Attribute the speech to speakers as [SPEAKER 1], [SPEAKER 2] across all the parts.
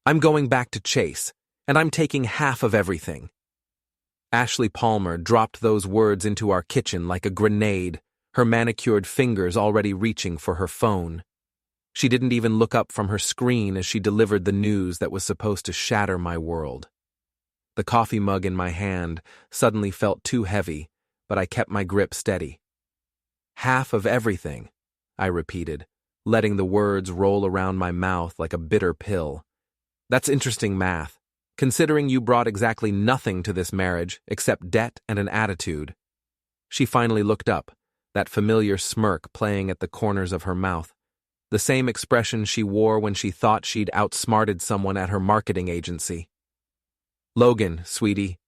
[SPEAKER 1] I'm going back to Chase, and I'm taking half of everything." Ashley Palmer dropped those words into our kitchen like a grenade, her manicured fingers already reaching for her phone. She didn't even look up from her screen as she delivered the news that was supposed to shatter my world. The coffee mug in my hand suddenly felt too heavy, but I kept my grip steady. "Half of everything," I repeated, letting the words roll around my mouth like a bitter pill. "That's interesting math, considering you brought exactly nothing to this marriage except debt and an attitude." She finally looked up, that familiar smirk playing at the corners of her mouth, the same expression she wore when she thought she'd outsmarted someone at her marketing agency. "Logan, sweetie,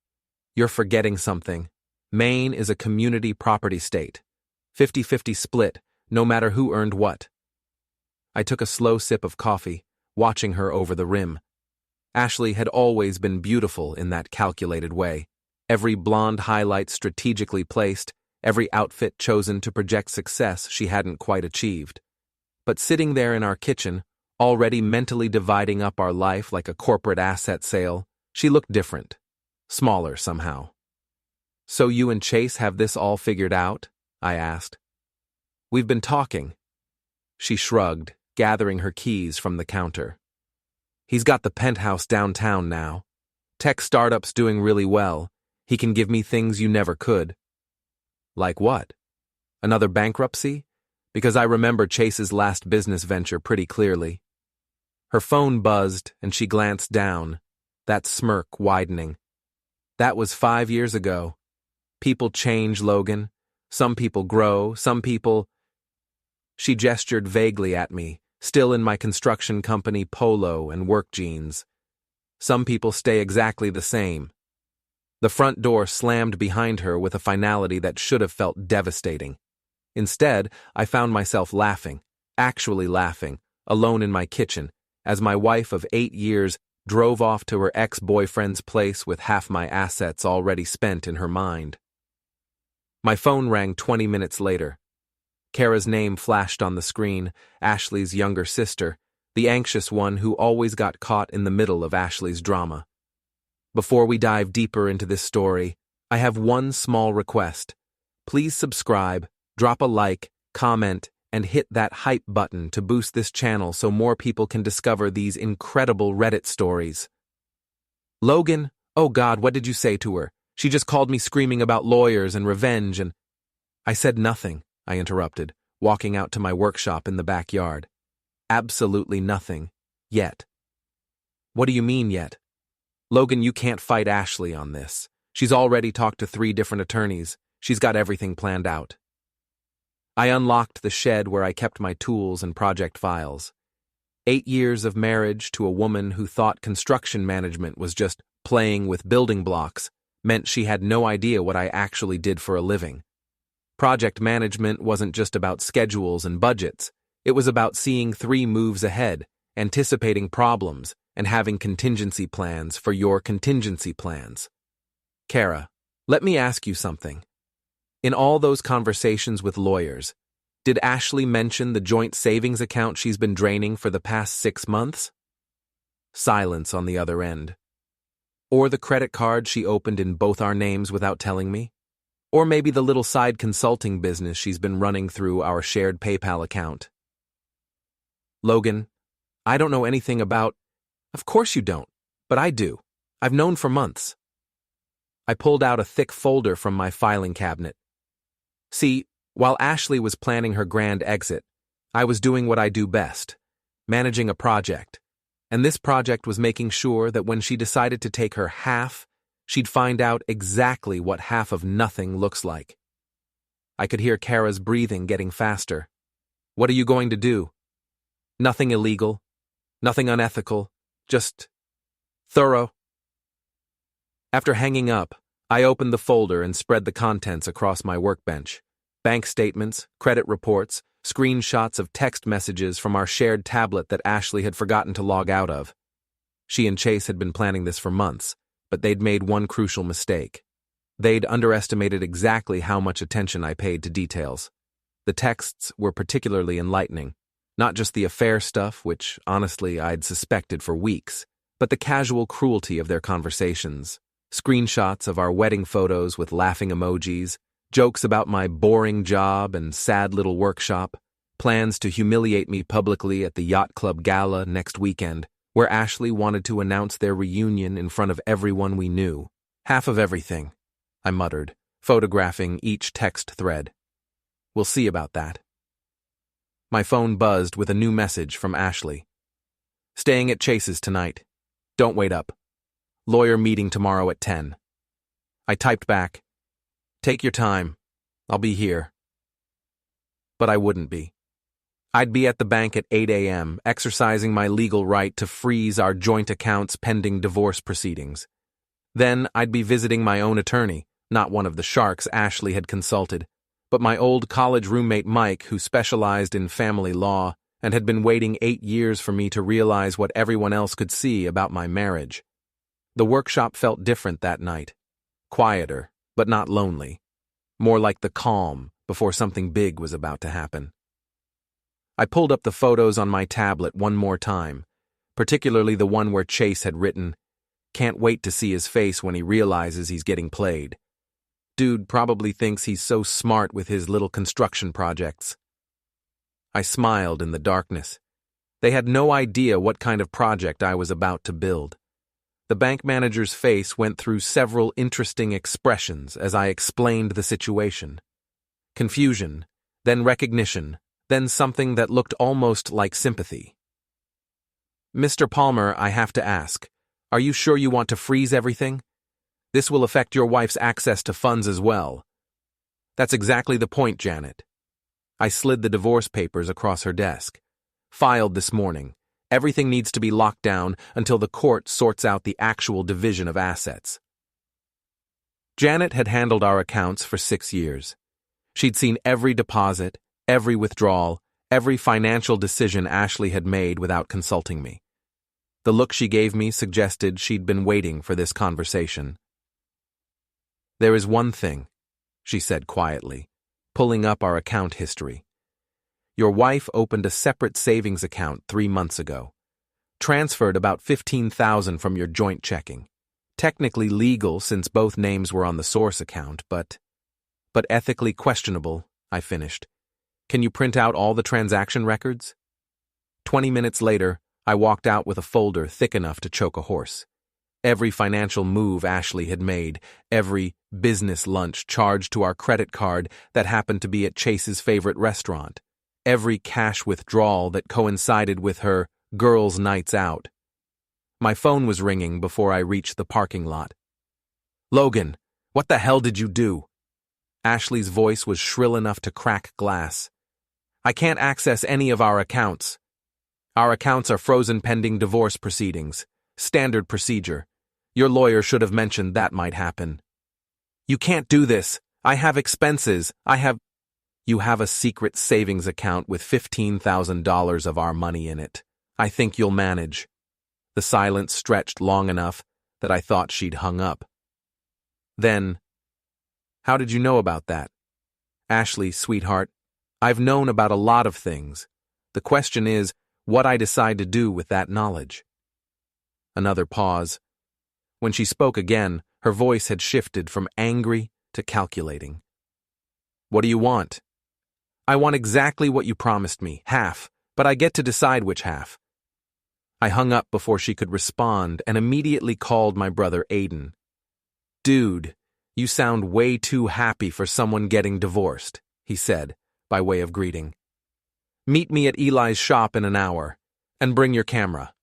[SPEAKER 1] you're forgetting something. Maine is a community property state. 50-50 split, no matter who earned what." I took a slow sip of coffee, watching her over the rim. Ashley had always been beautiful in that calculated way, every blonde highlight strategically placed, every outfit chosen to project success she hadn't quite achieved. But sitting there in our kitchen, already mentally dividing up our life like a corporate asset sale, she looked different, smaller somehow. "So you and Chase have this all figured out?" I asked. "We've been talking." She shrugged, gathering her keys from the counter. "He's got the penthouse downtown now. Tech startup's doing really well. He can give me things you never could." "Like what? Another bankruptcy? Because I remember Chase's last business venture pretty clearly." Her phone buzzed and she glanced down, that smirk widening. "That was 5 years ago. People change, Logan. Some people grow, some people—" She gestured vaguely at me, still in my construction company polo and work jeans. "Some people stay exactly the same." The front door slammed behind her with a finality that should have felt devastating. Instead, I found myself laughing, actually laughing, alone in my kitchen, as my wife of 8 years drove off to her ex-boyfriend's place with half my assets already spent in her mind. My phone rang 20 minutes later. Kara's name flashed on the screen, Ashley's younger sister, the anxious one who always got caught in the middle of Ashley's drama. Before we dive deeper into this story, I have one small request. Please subscribe, drop a like, comment, and hit that hype button to boost this channel so more people can discover these incredible Reddit stories. "Logan, oh God, what did you say to her? She just called me screaming about lawyers and revenge and—" "I said nothing," I interrupted, walking out to my workshop in the backyard. "Absolutely nothing. Yet." "What do you mean, yet?" "Logan, you can't fight Ashley on this. She's already talked to 3 different attorneys. She's got everything planned out." I unlocked the shed where I kept my tools and project files. 8 years of marriage to a woman who thought construction management was just playing with building blocks meant she had no idea what I actually did for a living. Project management wasn't just about schedules and budgets. It was about seeing 3 moves ahead, anticipating problems, and having contingency plans for your contingency plans. Kara, let me ask you something. In all those conversations with lawyers, did Ashley mention the joint savings account she's been draining for the past 6 months? Silence on the other end. Or the credit card she opened in both our names without telling me? Or maybe the little side consulting business she's been running through our shared PayPal account? Logan, I don't know anything about— Of course you don't, but I do. I've known for months. I pulled out a thick folder from my filing cabinet. See, while Ashley was planning her grand exit, I was doing what I do best, managing a project. And this project was making sure that when she decided to take her half, she'd find out exactly what half of nothing looks like. I could hear Kara's breathing getting faster. What are you going to do? Nothing illegal, nothing unethical, just thorough. After hanging up, I opened the folder and spread the contents across my workbench. Bank statements, credit reports, screenshots of text messages from our shared tablet that Ashley had forgotten to log out of. She and Chase had been planning this for months, but they'd made one crucial mistake. They'd underestimated exactly how much attention I paid to details. The texts were particularly enlightening, not just the affair stuff, which, honestly, I'd suspected for weeks, but the casual cruelty of their conversations. Screenshots of our wedding photos with laughing emojis, jokes about my boring job and sad little workshop, plans to humiliate me publicly at the yacht club gala next weekend, where Ashley wanted to announce their reunion in front of everyone we knew. Half of everything, I muttered, photographing each text thread. We'll see about that. My phone buzzed with a new message from Ashley. Staying at Chase's tonight. Don't wait up. Lawyer meeting tomorrow at 10. I typed back, take your time. I'll be here. But I wouldn't be. I'd be at the bank at 8 a.m., exercising my legal right to freeze our joint accounts pending divorce proceedings. Then I'd be visiting my own attorney, not one of the sharks Ashley had consulted, but my old college roommate Mike, who specialized in family law and had been waiting 8 years for me to realize what everyone else could see about my marriage. The workshop felt different that night. Quieter, but not lonely. More like the calm before something big was about to happen. I pulled up the photos on my tablet one more time, particularly the one where Chase had written, "Can't wait to see his face when he realizes he's getting played. Dude probably thinks he's so smart with his little construction projects." I smiled in the darkness. They had no idea what kind of project I was about to build. The bank manager's face went through several interesting expressions as I explained the situation. Confusion, then recognition, then something that looked almost like sympathy. "Mr. Palmer, I have to ask, are you sure you want to freeze everything? This will affect your wife's access to funds as well." "That's exactly the point, Janet." I slid the divorce papers across her desk. "Filed this morning. Everything needs to be locked down until the court sorts out the actual division of assets." Janet had handled our accounts for 6 years. She'd seen every deposit, every withdrawal, every financial decision Ashley had made without consulting me. The look she gave me suggested she'd been waiting for this conversation. "There is one thing," she said quietly, pulling up our account history. "Your wife opened a separate savings account 3 months ago. Transferred about $15,000 from your joint checking. Technically legal since both names were on the source account, but ethically questionable," I finished. "Can you print out all the transaction records?" 20 minutes later, I walked out with a folder thick enough to choke a horse. Every financial move Ashley had made, every business lunch charged to our credit card that happened to be at Chase's favorite restaurant, every cash withdrawal that coincided with her girls' nights out. My phone was ringing before I reached the parking lot. "Logan, what the hell did you do?" Ashley's voice was shrill enough to crack glass. "I can't access any of our accounts. Our accounts are frozen pending divorce proceedings. Standard procedure. Your lawyer should have mentioned that might happen." "You can't do this. I have expenses. You have a secret savings account with $15,000 of our money in it. I think you'll manage." The silence stretched long enough that I thought she'd hung up. Then, "How did you know about that?" "Ashley, sweetheart, I've known about a lot of things. The question is, what I decide to do with that knowledge." Another pause. When she spoke again, her voice had shifted from angry to calculating. "What do you want?" "I want exactly what you promised me, half, but I get to decide which half." I hung up before she could respond and immediately called my brother Aiden. "Dude, you sound way too happy for someone getting divorced," he said, by way of greeting. "Meet me at Eli's shop in an hour, and bring your camera."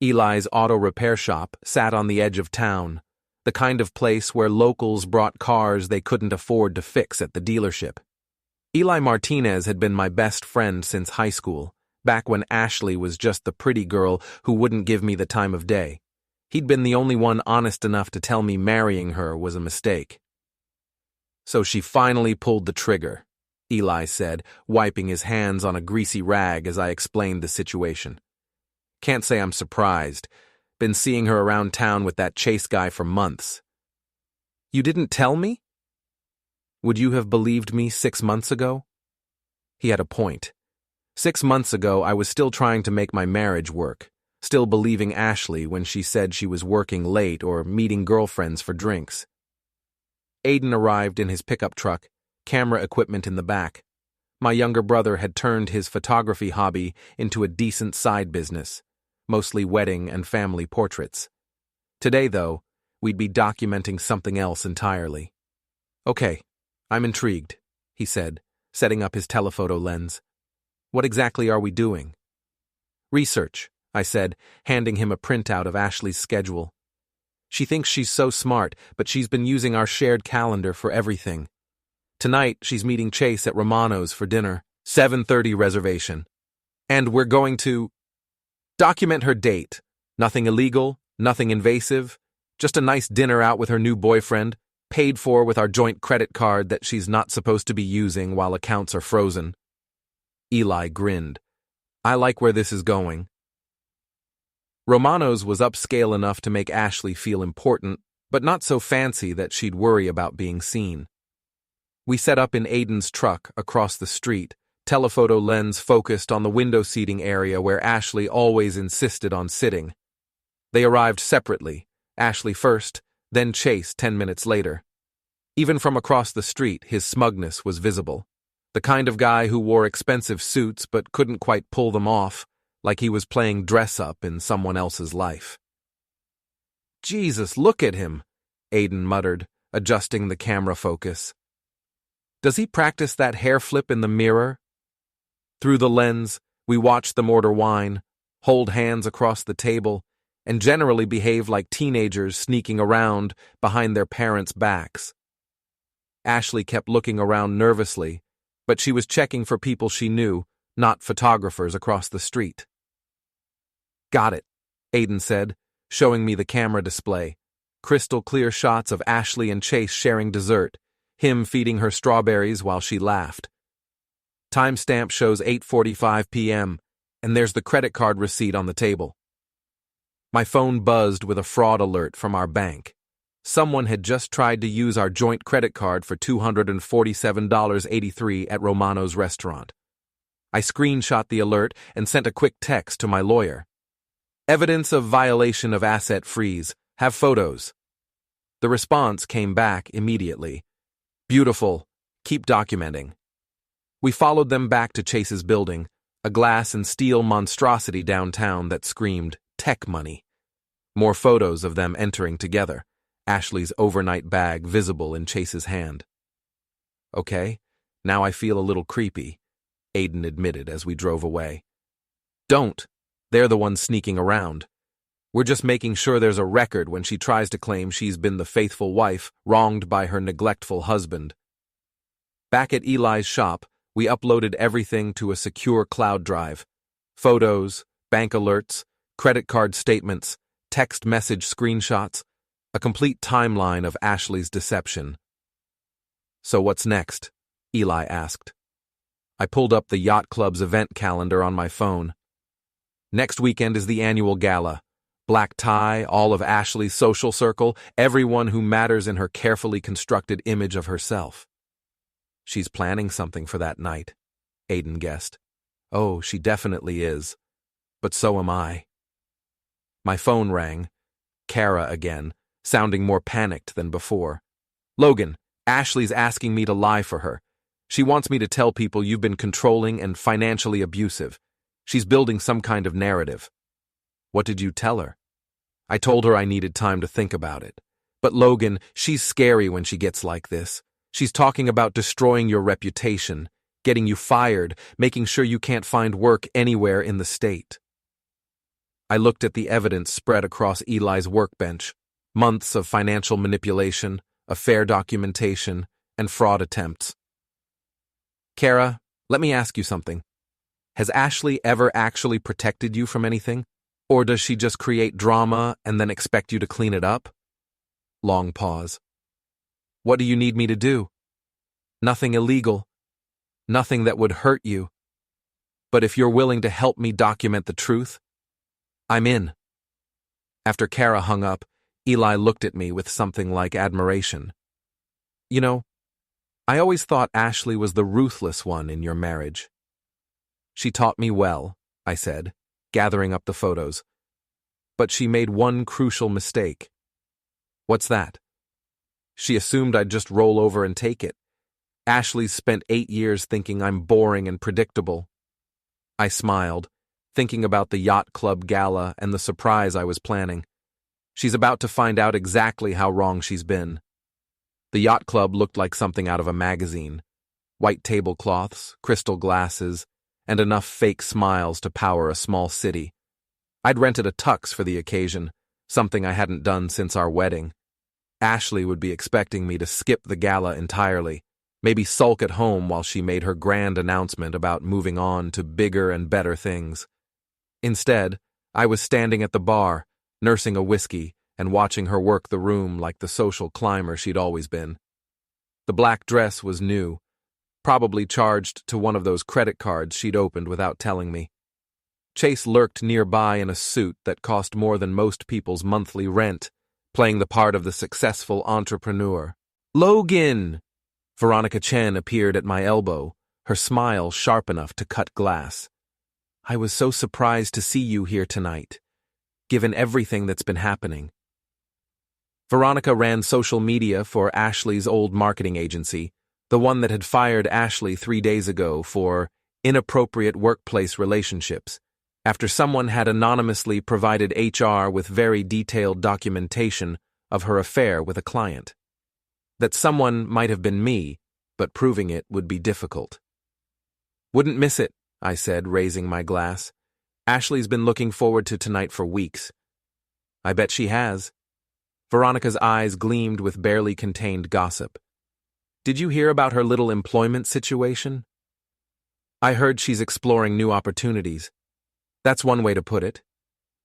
[SPEAKER 1] Eli's auto repair shop sat on the edge of town, the kind of place where locals brought cars they couldn't afford to fix at the dealership. Eli Martinez had been my best friend since high school, back when Ashley was just the pretty girl who wouldn't give me the time of day. He'd been the only one honest enough to tell me marrying her was a mistake. "So she finally pulled the trigger," Eli said, wiping his hands on a greasy rag as I explained the situation. "Can't say I'm surprised. Been seeing her around town with that Chase guy for months." "You didn't tell me?" "Would you have believed me 6 months ago?" He had a point. 6 months ago, I was still trying to make my marriage work. still believing Ashley when she said she was working late or meeting girlfriends for drinks. Aiden arrived in his pickup truck, camera equipment in the back. My younger brother had turned his photography hobby into a decent side business, mostly wedding and family portraits. Today, though, we'd be documenting something else entirely. "Okay, I'm intrigued," he said, setting up his telephoto lens. "What exactly are we doing?" "Research," I said, handing him a printout of Ashley's schedule. "She thinks she's so smart, but she's been using our shared calendar for everything. Tonight, she's meeting Chase at Romano's for dinner, 7:30 reservation. And we're going to document her date. Nothing illegal, nothing invasive, just a nice dinner out with her new boyfriend, paid for with our joint credit card that she's not supposed to be using while accounts are frozen." Eli grinned. "I like where this is going." Romano's was upscale enough to make Ashley feel important, but not so fancy that she'd worry about being seen. We set up in Aiden's truck across the street, telephoto lens focused on the window seating area where Ashley always insisted on sitting. They arrived separately, Ashley first, then Chase 10 minutes later. Even from across the street, his smugness was visible. The kind of guy who wore expensive suits but couldn't quite pull them off, like he was playing dress-up in someone else's life. "Jesus, look at him," Aiden muttered, adjusting the camera focus. "Does he practice that hair flip in the mirror?" Through the lens, we watched them order wine, hold hands across the table, and generally behave like teenagers sneaking around behind their parents' backs. Ashley kept looking around nervously, but she was checking for people she knew, not photographers across the street. "Got it," Aiden said, showing me the camera display. Crystal clear shots of Ashley and Chase sharing dessert, him feeding her strawberries while she laughed. Timestamp shows 8:45 p.m., and there's the credit card receipt on the table. My phone buzzed with a fraud alert from our bank. Someone had just tried to use our joint credit card for $247.83 at Romano's restaurant. I screenshot the alert and sent a quick text to my lawyer. "Evidence of violation of asset freeze. Have photos." The response came back immediately. "Beautiful. Keep documenting." We followed them back to Chase's building, a glass and steel monstrosity downtown that screamed tech money. More photos of them entering together, Ashley's overnight bag visible in Chase's hand. "Okay, now I feel a little creepy," Aiden admitted as we drove away. "Don't. They're the ones sneaking around. We're just making sure there's a record when she tries to claim she's been the faithful wife wronged by her neglectful husband." Back at Eli's shop, we uploaded everything to a secure cloud drive. Photos, bank alerts, credit card statements, text message screenshots, a complete timeline of Ashley's deception. "So what's next?" Eli asked. I pulled up the yacht club's event calendar on my phone. Next weekend is the annual gala. Black tie, all of Ashley's social circle, everyone who matters in her carefully constructed image of herself. "She's planning something for that night," Aiden guessed. "Oh, she definitely is. But so am I." My phone rang. Kara again, sounding more panicked than before. "Logan, Ashley's asking me to lie for her. She wants me to tell people you've been controlling and financially abusive. She's building some kind of narrative." "What did you tell her?" "I told her I needed time to think about it. But Logan, she's scary when she gets like this. She's talking about destroying your reputation, getting you fired, making sure you can't find work anywhere in the state." I looked at the evidence spread across Eli's workbench, months of financial manipulation, affair documentation, and fraud attempts. "Kara, let me ask you something. Has Ashley ever actually protected you from anything? Or does she just create drama and then expect you to clean it up?" Long pause. "What do you need me to do?" "Nothing illegal. Nothing that would hurt you. But if you're willing to help me document the truth, I'm in." After Kara hung up, Eli looked at me with something like admiration. "You know, I always thought Ashley was the ruthless one in your marriage." "She taught me well," I said, gathering up the photos. But she made one crucial mistake. What's that? She assumed I'd just roll over and take it. Ashley's spent 8 years thinking I'm boring and predictable. I smiled, thinking about the yacht club gala and the surprise I was planning. She's about to find out exactly how wrong she's been. The yacht club looked like something out of a magazine. White tablecloths, crystal glasses, and enough fake smiles to power a small city. I'd rented a tux for the occasion, something I hadn't done since our wedding. Ashley would be expecting me to skip the gala entirely, maybe sulk at home while she made her grand announcement about moving on to bigger and better things. Instead, I was standing at the bar, nursing a whiskey and watching her work the room like the social climber she'd always been. The black dress was new, probably charged to one of those credit cards she'd opened without telling me. Chase lurked nearby in a suit that cost more than most people's monthly rent, playing the part of the successful entrepreneur. "Logan!" Veronica Chen appeared at my elbow, her smile sharp enough to cut glass. "I was so surprised to see you here tonight, given everything that's been happening." Veronica ran social media for Ashley's old marketing agency, the one that had fired Ashley 3 days ago for inappropriate workplace relationships, after someone had anonymously provided HR with very detailed documentation of her affair with a client. That someone might have been me, but proving it would be difficult. "Wouldn't miss it," I said, raising my glass. "Ashley's been looking forward to tonight for weeks." "I bet she has." Veronica's eyes gleamed with barely contained gossip. "Did you hear about her little employment situation?" "I heard she's exploring new opportunities. That's one way to put it."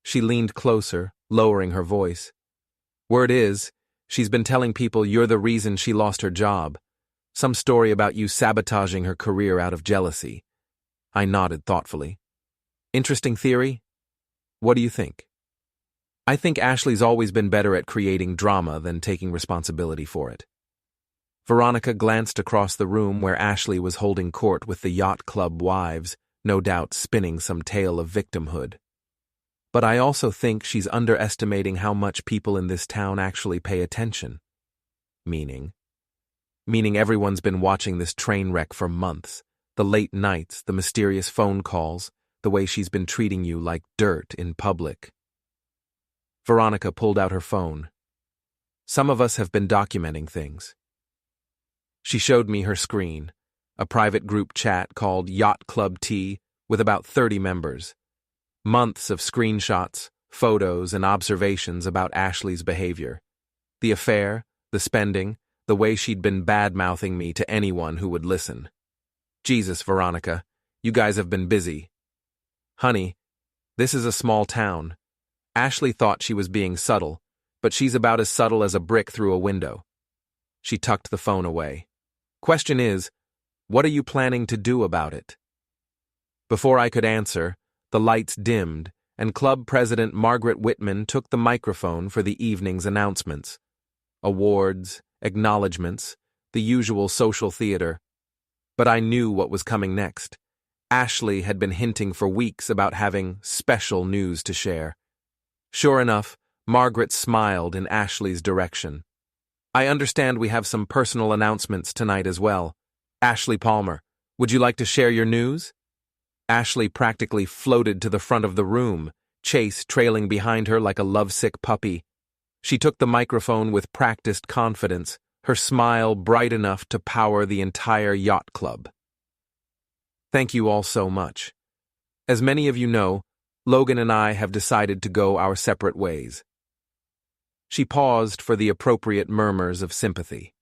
[SPEAKER 1] She leaned closer, lowering her voice. "Word is, she's been telling people you're the reason she lost her job. Some story about you sabotaging her career out of jealousy." I nodded thoughtfully. "Interesting theory? What do you think?" "I think Ashley's always been better at creating drama than taking responsibility for it." Veronica glanced across the room where Ashley was holding court with the yacht club wives, no doubt spinning some tale of victimhood. "But I also think she's underestimating how much people in this town actually pay attention." Meaning everyone's been watching this train wreck for months. The late nights, the mysterious phone calls, the way she's been treating you like dirt in public. Veronica pulled out her phone. "Some of us have been documenting things." She showed me her screen, a private group chat called Yacht Club Tea with about 30 members. Months of screenshots, photos, and observations about Ashley's behavior. The affair, the spending, the way she'd been bad-mouthing me to anyone who would listen. "Jesus, Veronica, you guys have been busy." "Honey, this is a small town. Ashley thought she was being subtle, but she's about as subtle as a brick through a window." She tucked the phone away. "Question is, what are you planning to do about it?" Before I could answer, the lights dimmed, and Club President Margaret Whitman took the microphone for the evening's announcements. Awards, acknowledgments, the usual social theater. But I knew what was coming next. Ashley had been hinting for weeks about having special news to share. Sure enough, Margaret smiled in Ashley's direction. "I understand we have some personal announcements tonight as well. Ashley Palmer, would you like to share your news?" Ashley practically floated to the front of the room, Chase trailing behind her like a lovesick puppy. She took the microphone with practiced confidence, her smile bright enough to power the entire yacht club. "Thank you all so much. As many of you know, Logan and I have decided to go our separate ways." She paused for the appropriate murmurs of sympathy.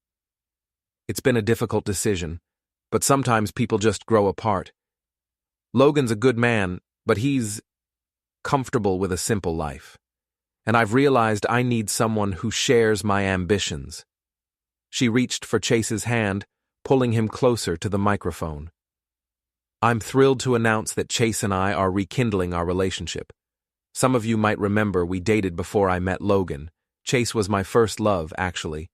[SPEAKER 1] "It's been a difficult decision, but sometimes people just grow apart. Logan's a good man, but he's comfortable with a simple life. And I've realized I need someone who shares my ambitions." She reached for Chase's hand, pulling him closer to the microphone. "I'm thrilled to announce that Chase and I are rekindling our relationship. Some of you might remember we dated before I met Logan. Chase was my first love, actually.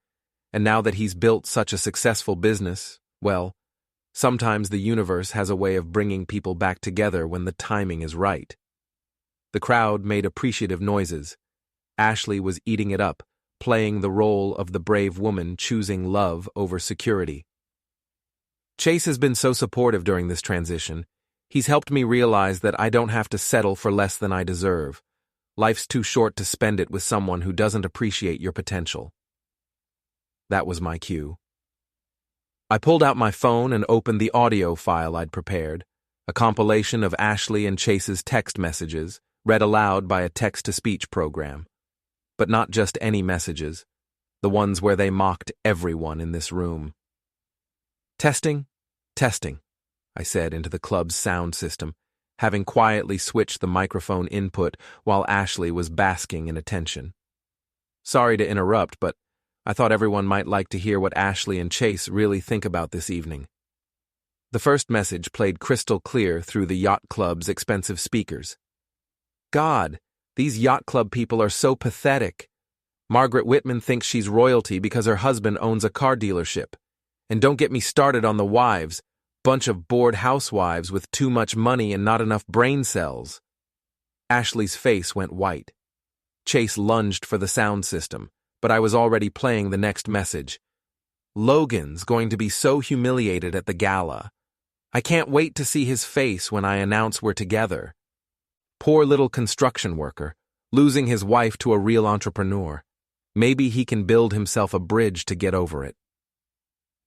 [SPEAKER 1] And now that he's built such a successful business, well, sometimes the universe has a way of bringing people back together when the timing is right." The crowd made appreciative noises. Ashley was eating it up, playing the role of the brave woman choosing love over security. Chase has been so supportive during this transition. He's helped me realize that I don't have to settle for less than I deserve. Life's too short to spend it with someone who doesn't appreciate your potential. That was my cue. I pulled out my phone and opened the audio file I'd prepared, a compilation of Ashley and Chase's text messages, read aloud by a text-to-speech program. But not just any messages, the ones where they mocked everyone in this room. Testing, testing, I said into the club's sound system, having quietly switched the microphone input while Ashley was basking in attention. Sorry to interrupt, but I thought everyone might like to hear what Ashley and Chase really think about this evening. The first message played crystal clear through the yacht club's expensive speakers. God, these yacht club people are so pathetic. Margaret Whitman thinks she's royalty because her husband owns a car dealership. And don't get me started on the wives, bunch of bored housewives with too much money and not enough brain cells. Ashley's face went white. Chase lunged for the sound system, but I was already playing the next message. Logan's going to be so humiliated at the gala. I can't wait to see his face when I announce we're together. Poor little construction worker, losing his wife to a real entrepreneur. Maybe he can build himself a bridge to get over it.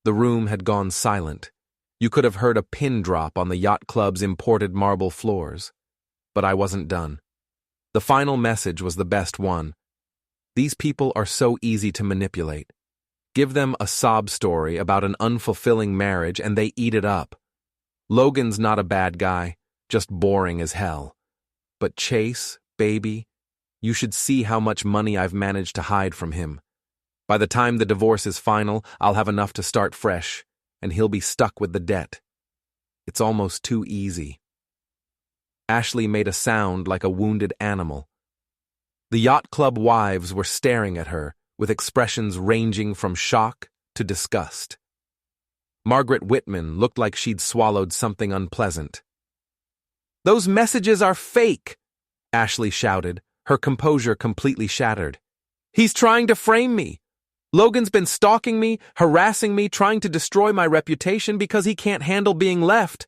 [SPEAKER 1] The room had gone silent. You could have heard a pin drop on the yacht club's imported marble floors. But I wasn't done. The final message was the best one. These people are so easy to manipulate. Give them a sob story about an unfulfilling marriage and they eat it up. Logan's not a bad guy, just boring as hell. But Chase, baby, you should see how much money I've managed to hide from him. By the time the divorce is final, I'll have enough to start fresh, and he'll be stuck with the debt. It's almost too easy. Ashley made a sound like a wounded animal. The yacht club wives were staring at her, with expressions ranging from shock to disgust. Margaret Whitman looked like she'd swallowed something unpleasant. Those messages are fake, Ashley shouted, her composure completely shattered. He's trying to frame me. Logan's been stalking me, harassing me, trying to destroy my reputation because he can't handle being left.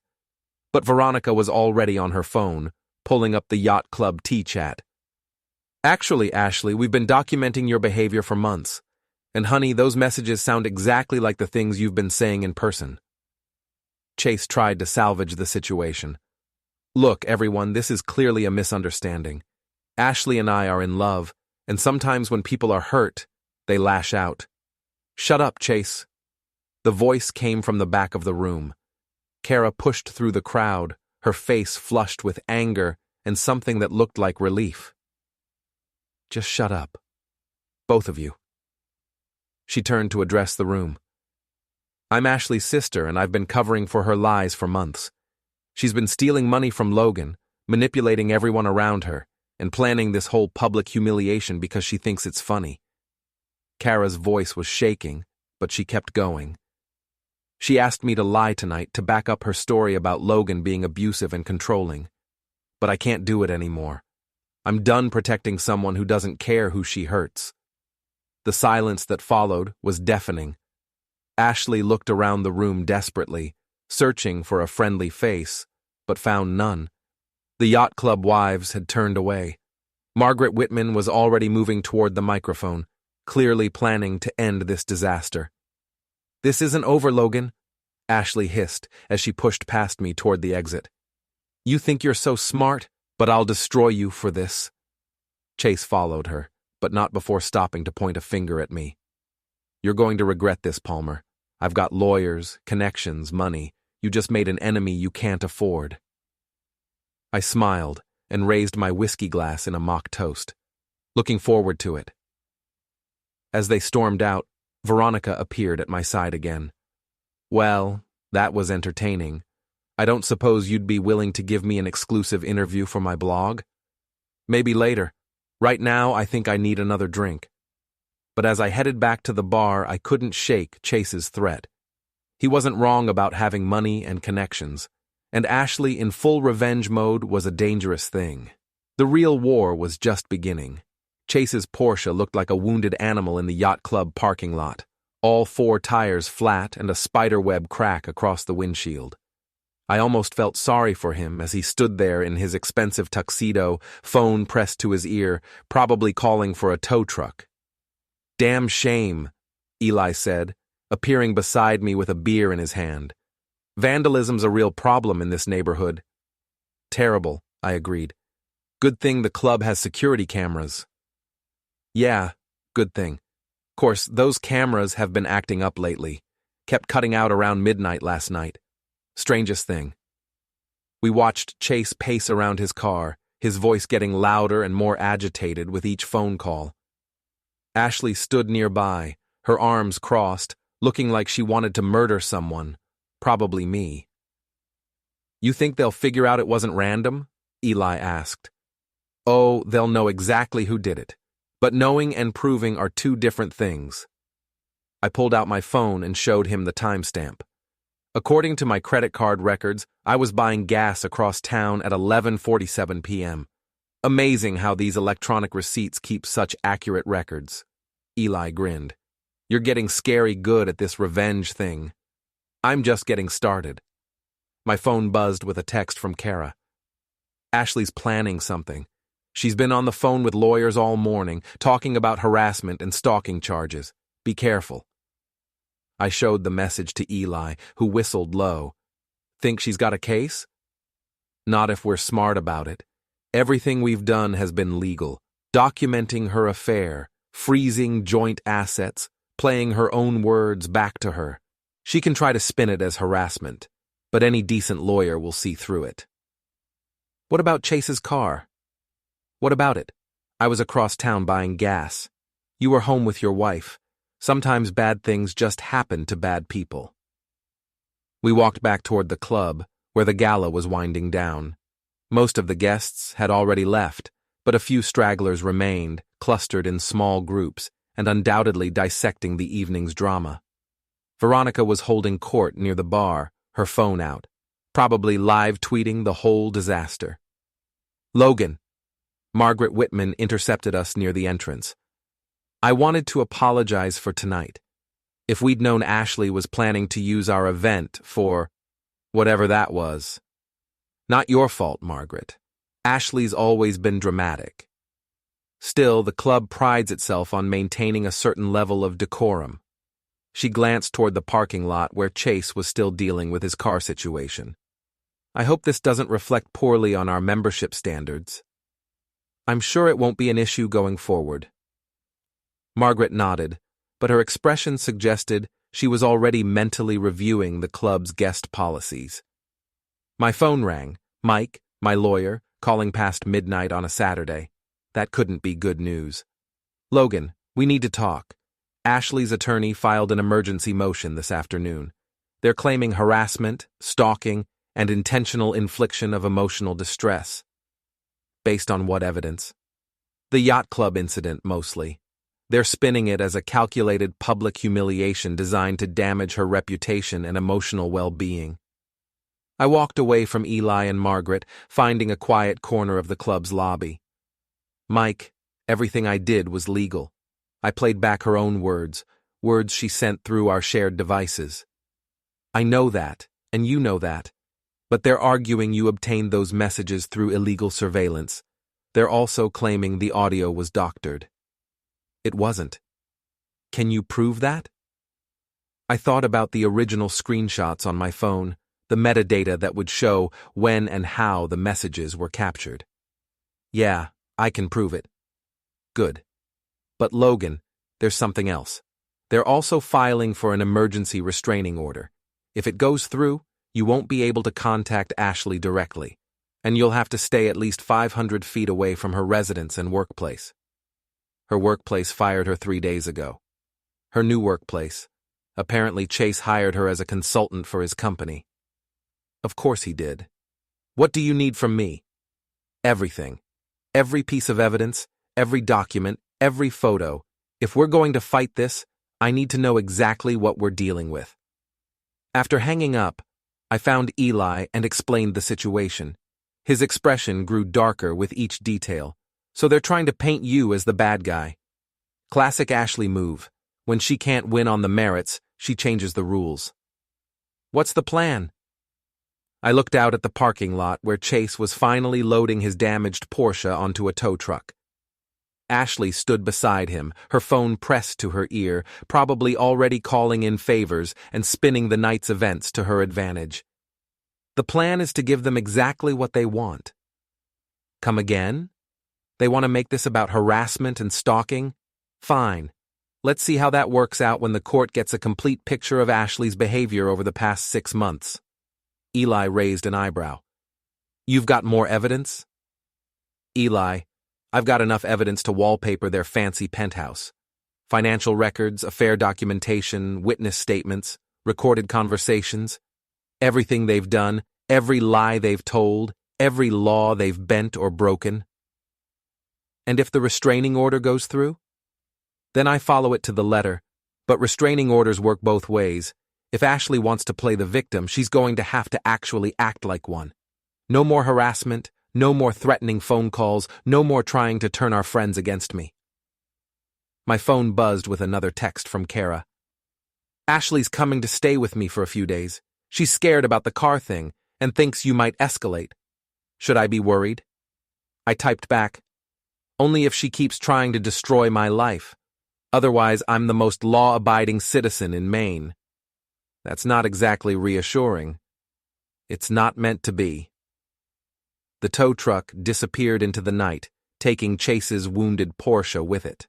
[SPEAKER 1] But Veronica was already on her phone, pulling up the yacht club T-chat. Actually, Ashley, we've been documenting your behavior for months. And honey, those messages sound exactly like the things you've been saying in person. Chase tried to salvage the situation. Look, everyone, this is clearly a misunderstanding. Ashley and I are in love, and sometimes when people are hurt, they lash out. Shut up, Chase. The voice came from the back of the room. Kara pushed through the crowd, her face flushed with anger and something that looked like relief. Just shut up. Both of you. She turned to address the room. I'm Ashley's sister, and I've been covering for her lies for months. She's been stealing money from Logan, manipulating everyone around her, and planning this whole public humiliation because she thinks it's funny. Kara's voice was shaking, but she kept going. She asked me to lie tonight to back up her story about Logan being abusive and controlling. But I can't do it anymore. I'm done protecting someone who doesn't care who she hurts. The silence that followed was deafening. Ashley looked around the room desperately, searching for a friendly face, but found none. The yacht club wives had turned away. Margaret Whitman was already moving toward the microphone, clearly planning to end this disaster. This isn't over, Logan, Ashley hissed as she pushed past me toward the exit. You think you're so smart, but I'll destroy you for this. Chase followed her, but not before stopping to point a finger at me. You're going to regret this, Palmer. I've got lawyers, connections, money. You just made an enemy you can't afford. I smiled and raised my whiskey glass in a mock toast, looking forward to it. As they stormed out, Veronica appeared at my side again. Well, that was entertaining. I don't suppose you'd be willing to give me an exclusive interview for my blog? Maybe later. Right now, I think I need another drink. But as I headed back to the bar, I couldn't shake Chase's threat. He wasn't wrong about having money and connections, and Ashley in full revenge mode was a dangerous thing. The real war was just beginning. Chase's Porsche looked like a wounded animal in the yacht club parking lot, all four tires flat and a spiderweb crack across the windshield. I almost felt sorry for him as he stood there in his expensive tuxedo, phone pressed to his ear, probably calling for a tow truck. "Damn shame," Eli said, appearing beside me with a beer in his hand. "Vandalism's a real problem in this neighborhood." "Terrible," I agreed. "Good thing the club has security cameras." "Yeah, good thing. Course, those cameras have been acting up lately. Kept cutting out around midnight last night. Strangest thing." We watched Chase pace around his car, his voice getting louder and more agitated with each phone call. Ashley stood nearby, her arms crossed, looking like she wanted to murder someone, probably me. "You think they'll figure out it wasn't random?" Eli asked. "Oh, they'll know exactly who did it. But knowing and proving are two different things." I pulled out my phone and showed him the timestamp. According to my credit card records, I was buying gas across town at 11:47 p.m. Amazing how these electronic receipts keep such accurate records. Eli grinned. "You're getting scary good at this revenge thing." "I'm just getting started." My phone buzzed with a text from Kara. "Ashley's planning something. She's been on the phone with lawyers all morning, talking about harassment and stalking charges. Be careful." I showed the message to Eli, who whistled low. "Think she's got a case?" "Not if we're smart about it. Everything we've done has been legal. Documenting her affair, freezing joint assets, playing her own words back to her. She can try to spin it as harassment, but any decent lawyer will see through it." "What about Chase's car?" "What about it? I was across town buying gas. You were home with your wife. Sometimes bad things just happen to bad people." We walked back toward the club, where the gala was winding down. Most of the guests had already left, but a few stragglers remained, clustered in small groups, and undoubtedly dissecting the evening's drama. Veronica was holding court near the bar, her phone out, probably live tweeting the whole disaster. "Logan." Margaret Whitman intercepted us near the entrance. "I wanted to apologize for tonight. If we'd known Ashley was planning to use our event for whatever that was." "Not your fault, Margaret. Ashley's always been dramatic. Still, the club prides itself on maintaining a certain level of decorum." She glanced toward the parking lot where Chase was still dealing with his car situation. "I hope this doesn't reflect poorly on our membership standards." "I'm sure it won't be an issue going forward." Margaret nodded, but her expression suggested she was already mentally reviewing the club's guest policies. My phone rang. Mike, my lawyer, calling past midnight on a Saturday. That couldn't be good news. "Logan, we need to talk. Ashley's attorney filed an emergency motion this afternoon. They're claiming harassment, stalking, and intentional infliction of emotional distress." "Based on what evidence?" "The yacht club incident, mostly. They're spinning it as a calculated public humiliation designed to damage her reputation and emotional well-being." I walked away from Eli and Margaret, finding a quiet corner of the club's lobby. "Mike, everything I did was legal." I played back her own words she sent through our shared devices. "I know that, and you know that. But they're arguing you obtained those messages through illegal surveillance. They're also claiming the audio was doctored." "It wasn't." "Can you prove that?" I thought about the original screenshots on my phone, the metadata that would show when and how the messages were captured. "Yeah, I can prove it." "Good. But Logan, there's something else. They're also filing for an emergency restraining order. If it goes through, you won't be able to contact Ashley directly, and you'll have to stay at least 500 feet away from her residence and workplace." Her workplace fired her 3 days ago. Her new workplace. Apparently Chase hired her as a consultant for his company. Of course he did. "What do you need from me?" "Everything. Every piece of evidence, every document, every photo. If we're going to fight this, I need to know exactly what we're dealing with." After hanging up, I found Eli and explained the situation. His expression grew darker with each detail. So they're trying to paint you as the bad guy. Classic Ashley move. When she can't win on the merits, she changes the rules. What's the plan? I looked out at the parking lot where Chase was finally loading his damaged Porsche onto a tow truck. Ashley stood beside him, her phone pressed to her ear, probably already calling in favors and spinning the night's events to her advantage. The plan is to give them exactly what they want. Come again? They want to make this about harassment and stalking? Fine. Let's see how that works out when the court gets a complete picture of Ashley's behavior over the past 6 months. Eli raised an eyebrow. You've got more evidence? Eli, I've got enough evidence to wallpaper their fancy penthouse. Financial records, affair documentation, witness statements, recorded conversations. Everything they've done, every lie they've told, every law they've bent or broken. And if the restraining order goes through? Then I follow it to the letter, but restraining orders work both ways. If Ashley wants to play the victim, she's going to have to actually act like one. No more harassment, no more threatening phone calls, no more trying to turn our friends against me. My phone buzzed with another text from Kara. Ashley's coming to stay with me for a few days. She's scared about the car thing and thinks you might escalate. Should I be worried? I typed back, only if she keeps trying to destroy my life. Otherwise, I'm the most law-abiding citizen in Maine. That's not exactly reassuring. It's not meant to be. The tow truck disappeared into the night, taking Chase's wounded Porsche with it.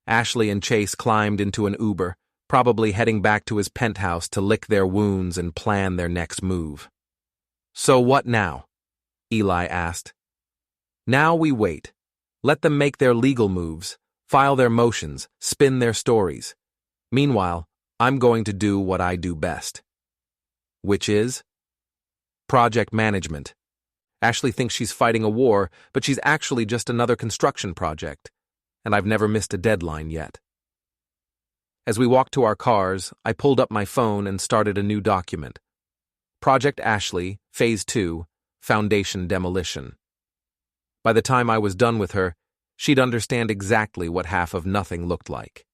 [SPEAKER 1] Ashley and Chase climbed into an Uber, probably heading back to his penthouse to lick their wounds and plan their next move. So what now? Eli asked. Now we wait. Let them make their legal moves, file their motions, spin their stories. Meanwhile, I'm going to do what I do best. Which is? Project management. Ashley thinks she's fighting a war, but she's actually just another construction project, and I've never missed a deadline yet. As we walked to our cars, I pulled up my phone and started a new document. Project Ashley, Phase 2, Foundation Demolition. By the time I was done with her, she'd understand exactly what half of nothing looked like.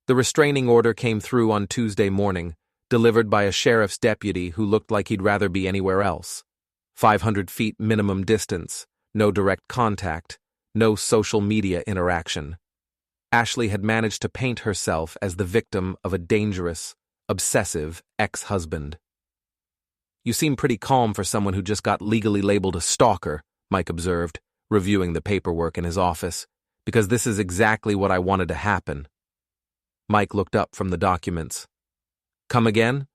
[SPEAKER 1] The restraining order came through on Tuesday morning, delivered by a sheriff's deputy who looked like he'd rather be anywhere else. 500 feet minimum distance, no direct contact, no social media interaction. Ashley had managed to paint herself as the victim of a dangerous, obsessive ex-husband. You seem pretty calm for someone who just got legally labeled a stalker, Mike observed, reviewing the paperwork in his office, because this is exactly what I wanted to happen. Mike looked up from the documents. Come again?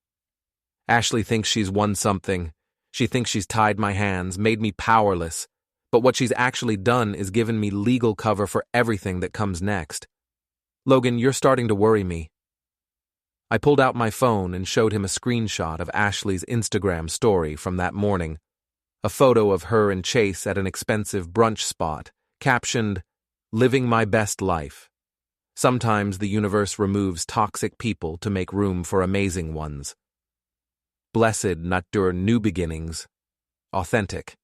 [SPEAKER 1] Ashley thinks she's won something. She thinks she's tied my hands, made me powerless, but what she's actually done is given me legal cover for everything that comes next. Logan, you're starting to worry me. I pulled out my phone and showed him a screenshot of Ashley's Instagram story from that morning, a photo of her and Chase at an expensive brunch spot, captioned, "Living my best life." Sometimes the universe removes toxic people to make room for amazing ones. Blessed Natur new beginnings. Authentic.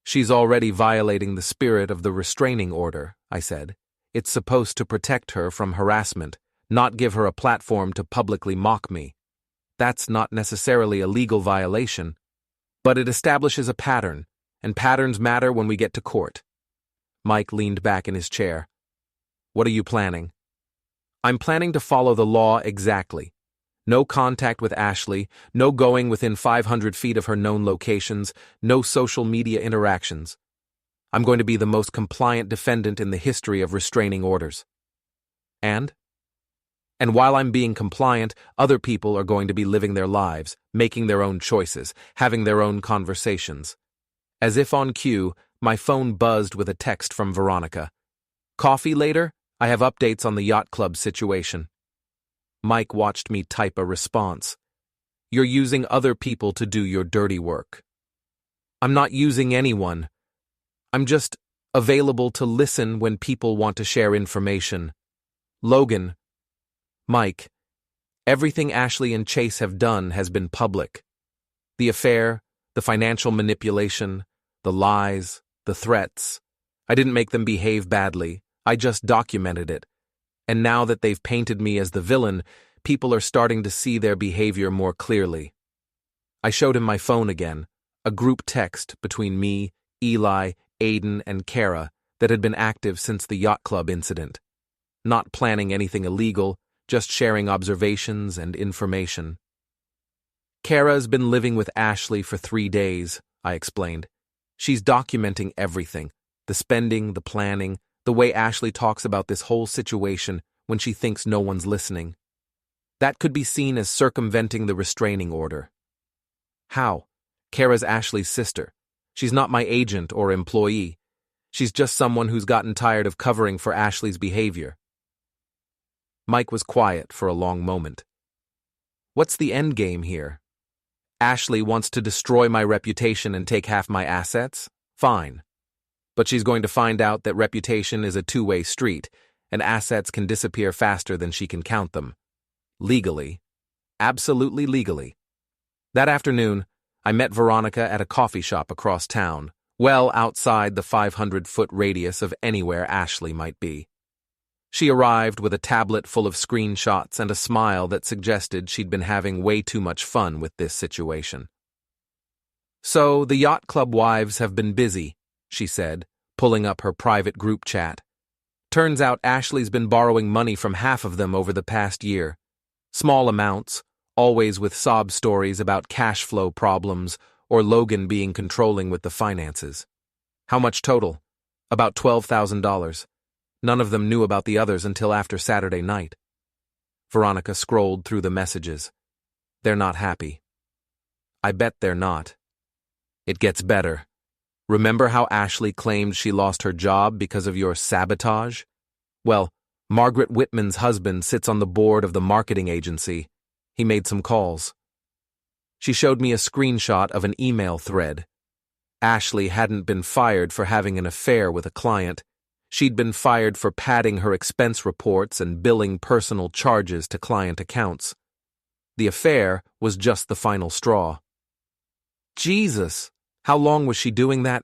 [SPEAKER 1] She's already violating the spirit of the restraining order, I said. It's supposed to protect her from harassment, not give her a platform to publicly mock me. That's not necessarily a legal violation, but it establishes a pattern, and patterns matter when we get to court. Mike leaned back in his chair. What are you planning? I'm planning to follow the law exactly. No contact with Ashley, no going within 500 feet of her known locations, no social media interactions. I'm going to be the most compliant defendant in the history of restraining orders. And while I'm being compliant, other people are going to be living their lives, making their own choices, having their own conversations. As if on cue, my phone buzzed with a text from Veronica. Coffee later? I have updates on the yacht club situation. Mike watched me type a response. You're using other people to do your dirty work. I'm not using anyone. I'm just available to listen when people want to share information. Logan, Mike, everything Ashley and Chase have done has been public. The affair, the financial manipulation, the lies, the threats. I didn't make them behave badly, I just documented it. And now that they've painted me as the villain, people are starting to see their behavior more clearly. I showed him my phone again, a group text between me, Eli, Aiden, and Kara that had been active since the yacht club incident. Not planning anything illegal, just sharing observations and information. Kara's been living with Ashley for 3 days, I explained. She's documenting everything, the spending, the planning, the way Ashley talks about this whole situation when she thinks no one's listening. That could be seen as circumventing the restraining order. How? Kara's Ashley's sister. She's not my agent or employee. She's just someone who's gotten tired of covering for Ashley's behavior. Mike was quiet for a long moment. What's the end game here? Ashley wants to destroy my reputation and take half my assets? Fine. But she's going to find out that reputation is a two-way street, and assets can disappear faster than she can count them. Legally. Absolutely legally. That afternoon, I met Veronica at a coffee shop across town, well outside the 500-foot radius of anywhere Ashley might be. She arrived with a tablet full of screenshots and a smile that suggested she'd been having way too much fun with this situation. So, the yacht club wives have been busy, she said, pulling up her private group chat. Turns out Ashley's been borrowing money from half of them over the past year. Small amounts, always with sob stories about cash flow problems or Logan being controlling with the finances. How much total? About $12,000. None of them knew about the others until after Saturday night. Veronica scrolled through the messages. They're not happy. I bet they're not. It gets better. Remember how Ashley claimed she lost her job because of your sabotage? Well, Margaret Whitman's husband sits on the board of the marketing agency. He made some calls. She showed me a screenshot of an email thread. Ashley hadn't been fired for having an affair with a client. She'd been fired for padding her expense reports and billing personal charges to client accounts. The affair was just the final straw. Jesus! How long was she doing that?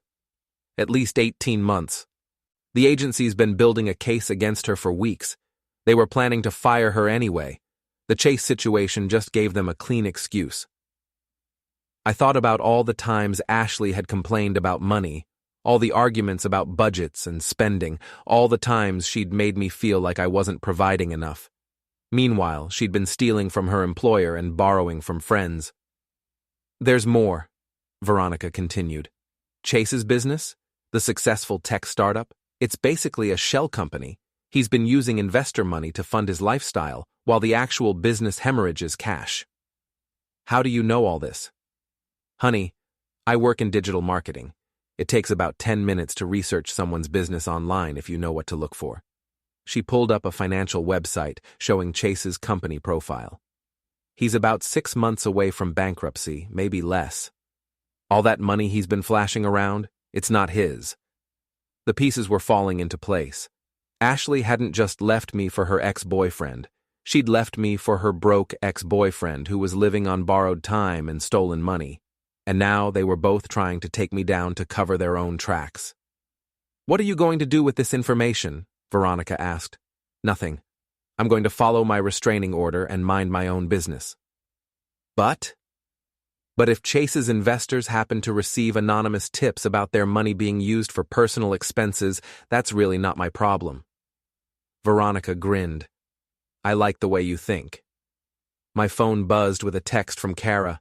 [SPEAKER 1] At least 18 months. The agency's been building a case against her for weeks. They were planning to fire her anyway. The Chase situation just gave them a clean excuse. I thought about all the times Ashley had complained about money, all the arguments about budgets and spending, all the times she'd made me feel like I wasn't providing enough. Meanwhile, she'd been stealing from her employer and borrowing from friends. There's more, Veronica continued. Chase's business, the successful tech startup, it's basically a shell company. He's been using investor money to fund his lifestyle, while the actual business hemorrhages cash. How do you know all this? Honey, I work in digital marketing. It takes about 10 minutes to research someone's business online if you know what to look for. She pulled up a financial website showing Chase's company profile. He's about 6 months away from bankruptcy, maybe less. All that money he's been flashing around, it's not his. The pieces were falling into place. Ashley hadn't just left me for her ex-boyfriend. She'd left me for her broke ex-boyfriend who was living on borrowed time and stolen money. And now they were both trying to take me down to cover their own tracks. What are you going to do with this information? Veronica asked. Nothing. I'm going to follow my restraining order and mind my own business. But if Chase's investors happen to receive anonymous tips about their money being used for personal expenses, that's really not my problem. Veronica grinned. I like the way you think. My phone buzzed with a text from Kara.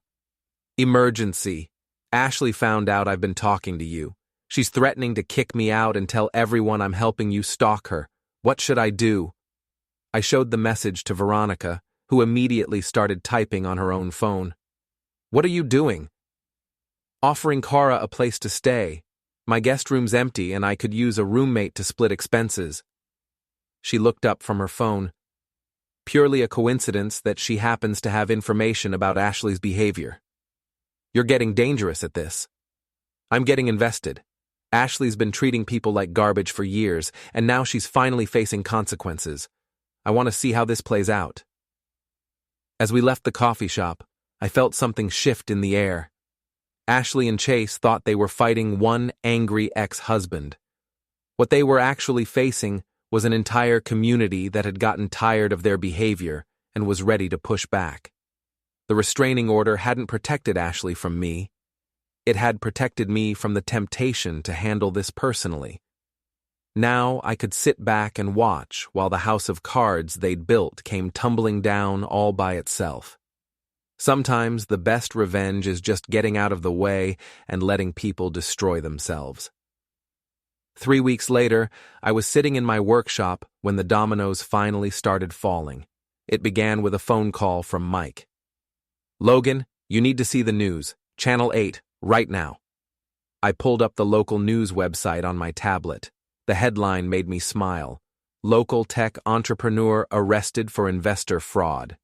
[SPEAKER 1] Emergency. Ashley found out I've been talking to you. She's threatening to kick me out and tell everyone I'm helping you stalk her. What should I do? I showed the message to Veronica, who immediately started typing on her own phone. What are you doing? Offering Kara a place to stay. My guest room's empty and I could use a roommate to split expenses. She looked up from her phone. Purely a coincidence that she happens to have information about Ashley's behavior. You're getting dangerous at this. I'm getting invested. Ashley's been treating people like garbage for years, and now she's finally facing consequences. I want to see how this plays out. As we left the coffee shop, I felt something shift in the air. Ashley and Chase thought they were fighting one angry ex-husband. What they were actually facing was an entire community that had gotten tired of their behavior and was ready to push back. The restraining order hadn't protected Ashley from me. It had protected me from the temptation to handle this personally. Now I could sit back and watch while the house of cards they'd built came tumbling down all by itself. Sometimes the best revenge is just getting out of the way and letting people destroy themselves. 3 weeks later, I was sitting in my workshop when the dominoes finally started falling. It began with a phone call from Mike. "Logan, you need to see the news. Channel 8, right now." I pulled up the local news website on my tablet. The headline made me smile. "Local tech entrepreneur arrested for investor fraud."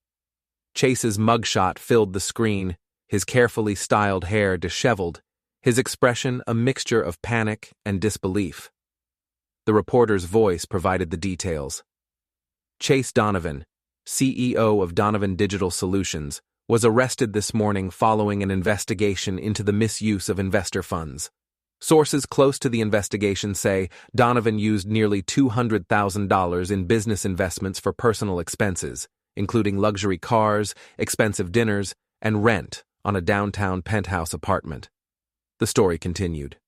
[SPEAKER 1] Chase's mugshot filled the screen, his carefully styled hair disheveled, his expression a mixture of panic and disbelief. The reporter's voice provided the details. Chase Donovan, CEO of Donovan Digital Solutions, was arrested this morning following an investigation into the misuse of investor funds. Sources close to the investigation say Donovan used nearly $200,000 in business investments for personal expenses, including luxury cars, expensive dinners, and rent on a downtown penthouse apartment. The story continued.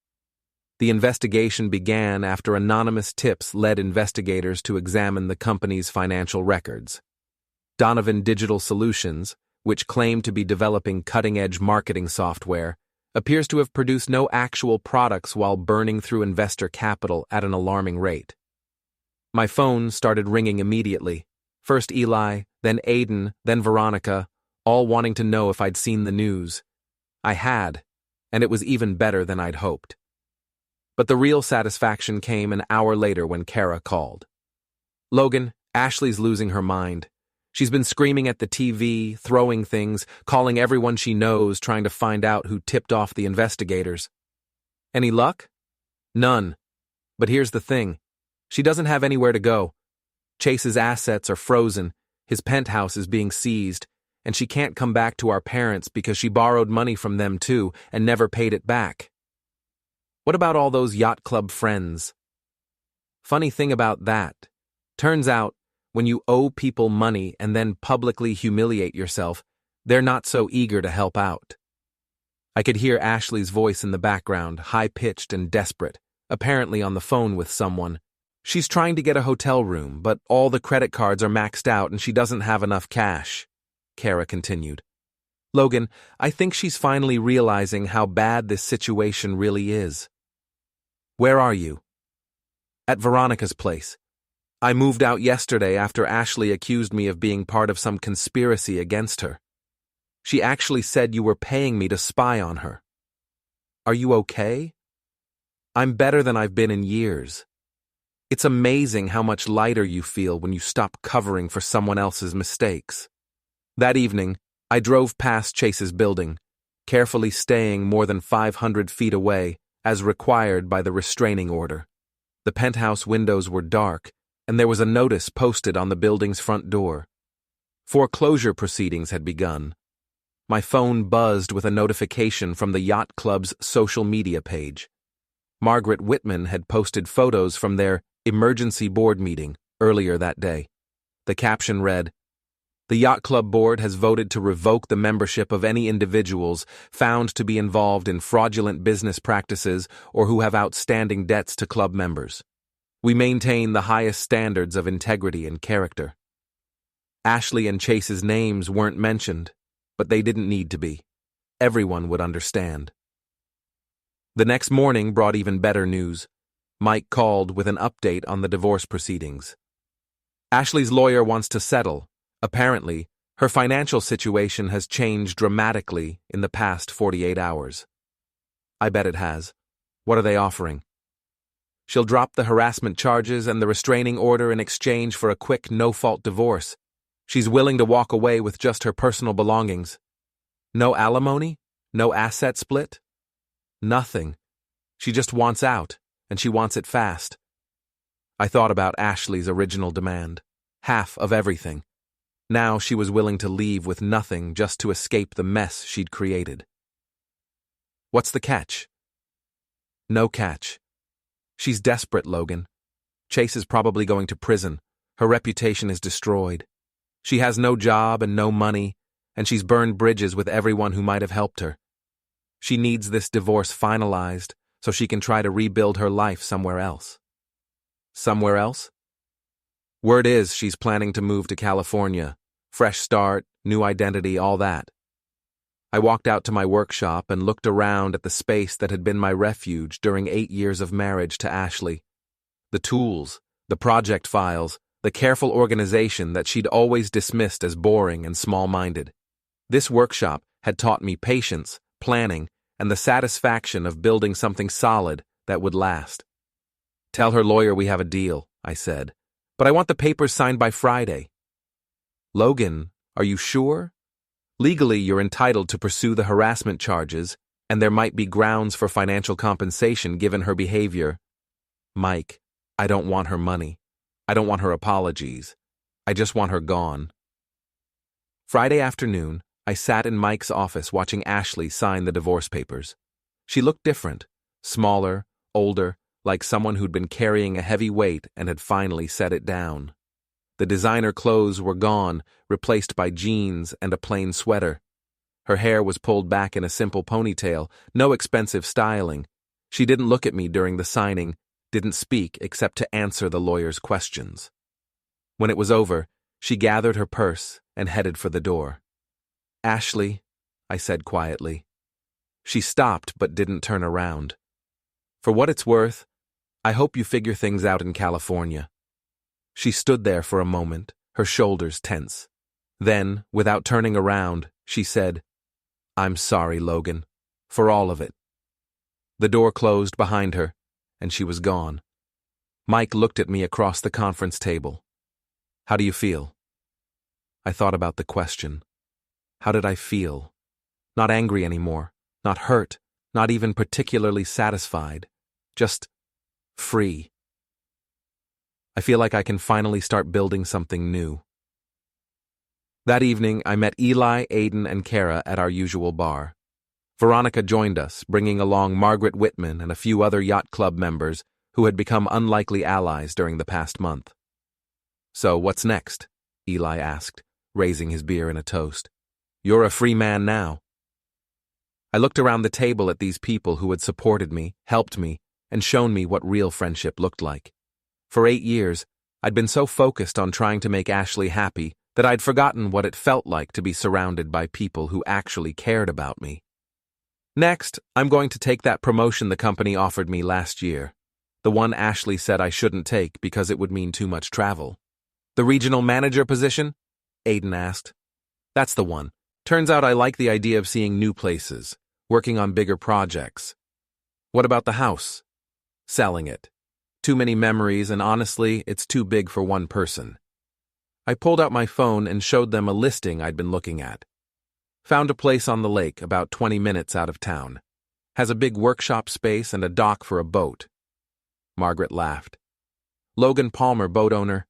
[SPEAKER 1] The investigation began after anonymous tips led investigators to examine the company's financial records. Donovan Digital Solutions, which claimed to be developing cutting-edge marketing software, appears to have produced no actual products while burning through investor capital at an alarming rate. My phone started ringing immediately. First Eli, then Aiden, then Veronica, all wanting to know if I'd seen the news. I had, and it was even better than I'd hoped. But the real satisfaction came an hour later when Kara called. "Logan, Ashley's losing her mind. She's been screaming at the TV, throwing things, calling everyone she knows, trying to find out who tipped off the investigators." "Any luck?" "None. But here's the thing. She doesn't have anywhere to go. Chase's assets are frozen, his penthouse is being seized, and she can't come back to our parents because she borrowed money from them too and never paid it back." "What about all those yacht club friends?" "Funny thing about that. Turns out, when you owe people money and then publicly humiliate yourself, they're not so eager to help out." I could hear Ashley's voice in the background, high-pitched and desperate, apparently on the phone with someone. "She's trying to get a hotel room, but all the credit cards are maxed out and she doesn't have enough cash," Kara continued. "Logan, I think she's finally realizing how bad this situation really is." "Where are you?" "At Veronica's place. I moved out yesterday after Ashley accused me of being part of some conspiracy against her. She actually said you were paying me to spy on her." "Are you okay?" "I'm better than I've been in years. It's amazing how much lighter you feel when you stop covering for someone else's mistakes." That evening, I drove past Chase's building, carefully staying more than 500 feet away, as required by the restraining order. The penthouse windows were dark, and there was a notice posted on the building's front door. Foreclosure proceedings had begun. My phone buzzed with a notification from the yacht club's social media page. Margaret Whitman had posted photos from their emergency board meeting earlier that day. The caption read, "The Yacht Club Board has voted to revoke the membership of any individuals found to be involved in fraudulent business practices or who have outstanding debts to club members. We maintain the highest standards of integrity and character." Ashley and Chase's names weren't mentioned, but they didn't need to be. Everyone would understand. The next morning brought even better news. Mike called with an update on the divorce proceedings. Ashley's lawyer wants to settle. Apparently, her financial situation has changed dramatically in the past 48 hours. I bet it has. What are they offering? She'll drop the harassment charges and the restraining order in exchange for a quick, no-fault divorce. She's willing to walk away with just her personal belongings. No alimony? No asset split? Nothing. She just wants out, and she wants it fast. I thought about Ashley's original demand. Half of everything. Now she was willing to leave with nothing just to escape the mess she'd created. What's the catch? No catch. She's desperate, Logan. Chase is probably going to prison. Her reputation is destroyed. She has no job and no money, and she's burned bridges with everyone who might have helped her. She needs this divorce finalized so she can try to rebuild her life somewhere else. Somewhere else? Word is she's planning to move to California. Fresh start, new identity, all that. I walked out to my workshop and looked around at the space that had been my refuge during 8 years of marriage to Ashley. The tools, the project files, the careful organization that she'd always dismissed as boring and small-minded. This workshop had taught me patience, planning, and the satisfaction of building something solid that would last. Tell her lawyer we have a deal, I said, but I want the papers signed by Friday. Logan, are you sure? Legally, you're entitled to pursue the harassment charges, and there might be grounds for financial compensation given her behavior. Mike, I don't want her money. I don't want her apologies. I just want her gone. Friday afternoon, I sat in Mike's office watching Ashley sign the divorce papers. She looked different, smaller, older, like someone who'd been carrying a heavy weight and had finally set it down. The designer clothes were gone, replaced by jeans and a plain sweater. Her hair was pulled back in a simple ponytail, no expensive styling. She didn't look at me during the signing, didn't speak except to answer the lawyer's questions. When it was over, she gathered her purse and headed for the door. Ashley, I said quietly. She stopped but didn't turn around. For what it's worth, I hope you figure things out in California. She stood there for a moment, her shoulders tense. Then, without turning around, she said, I'm sorry, Logan, for all of it. The door closed behind her, and she was gone. Mike looked at me across the conference table. How do you feel? I thought about the question. How did I feel? Not angry anymore, not hurt, not even particularly satisfied. Just free. I feel like I can finally start building something new. That evening, I met Eli, Aiden, and Kara at our usual bar. Veronica joined us, bringing along Margaret Whitman and a few other yacht club members who had become unlikely allies during the past month. So, what's next? Eli asked, raising his beer in a toast. You're a free man now. I looked around the table at these people who had supported me, helped me, and shown me what real friendship looked like. For 8 years, I'd been so focused on trying to make Ashley happy that I'd forgotten what it felt like to be surrounded by people who actually cared about me. Next, I'm going to take that promotion the company offered me last year, the one Ashley said I shouldn't take because it would mean too much travel. The regional manager position? Aiden asked. That's the one. Turns out I like the idea of seeing new places, working on bigger projects. What about the house? Selling it. Too many memories, and honestly, it's too big for one person. I pulled out my phone and showed them a listing I'd been looking at. Found a place on the lake about 20 minutes out of town. Has a big workshop space and a dock for a boat. Margaret laughed. Logan Parker, boat owner.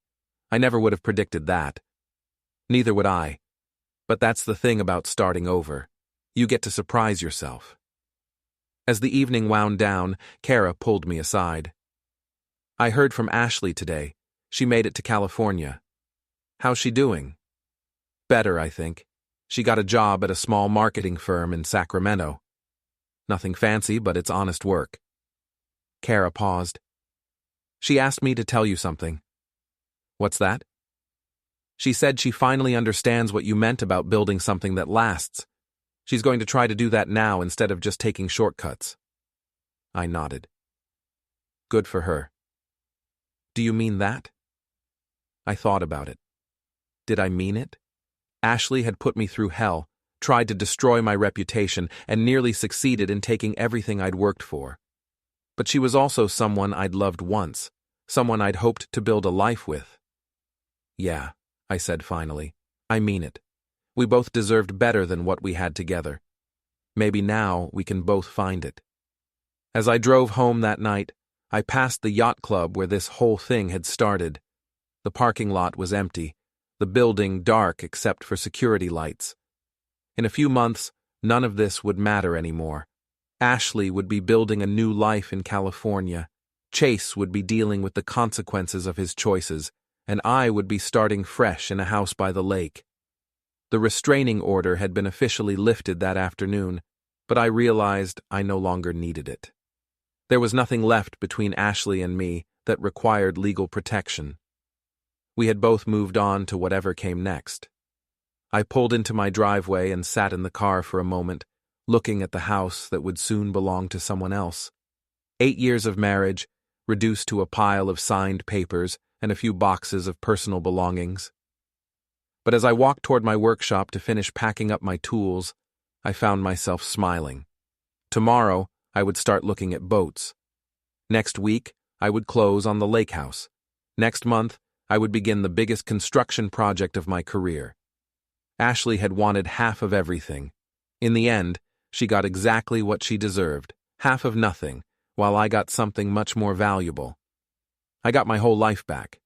[SPEAKER 1] I never would have predicted that. Neither would I. But that's the thing about starting over. You get to surprise yourself. As the evening wound down, Kara pulled me aside. I heard from Ashley today. She made it to California. How's she doing? Better, I think. She got a job at a small marketing firm in Sacramento. Nothing fancy, but it's honest work. Kara paused. She asked me to tell you something. What's that? She said she finally understands what you meant about building something that lasts. She's going to try to do that now instead of just taking shortcuts. I nodded. Good for her. Do you mean that? I thought about it. Did I mean it? Ashley had put me through hell, tried to destroy my reputation, and nearly succeeded in taking everything I'd worked for. But she was also someone I'd loved once, someone I'd hoped to build a life with. Yeah, I said finally. I mean it. We both deserved better than what we had together. Maybe now we can both find it. As I drove home that night, I passed the yacht club where this whole thing had started. The parking lot was empty, the building dark except for security lights. In a few months, none of this would matter anymore. Ashley would be building a new life in California. Chase would be dealing with the consequences of his choices, and I would be starting fresh in a house by the lake. The restraining order had been officially lifted that afternoon, but I realized I no longer needed it. There was nothing left between Ashley and me that required legal protection. We had both moved on to whatever came next. I pulled into my driveway and sat in the car for a moment, looking at the house that would soon belong to someone else. 8 years of marriage, reduced to a pile of signed papers and a few boxes of personal belongings. But as I walked toward my workshop to finish packing up my tools, I found myself smiling. Tomorrow, I would start looking at boats. Next week, I would close on the lake house. Next month, I would begin the biggest construction project of my career. Ashley had wanted half of everything. In the end, she got exactly what she deserved, half of nothing, while I got something much more valuable. I got my whole life back.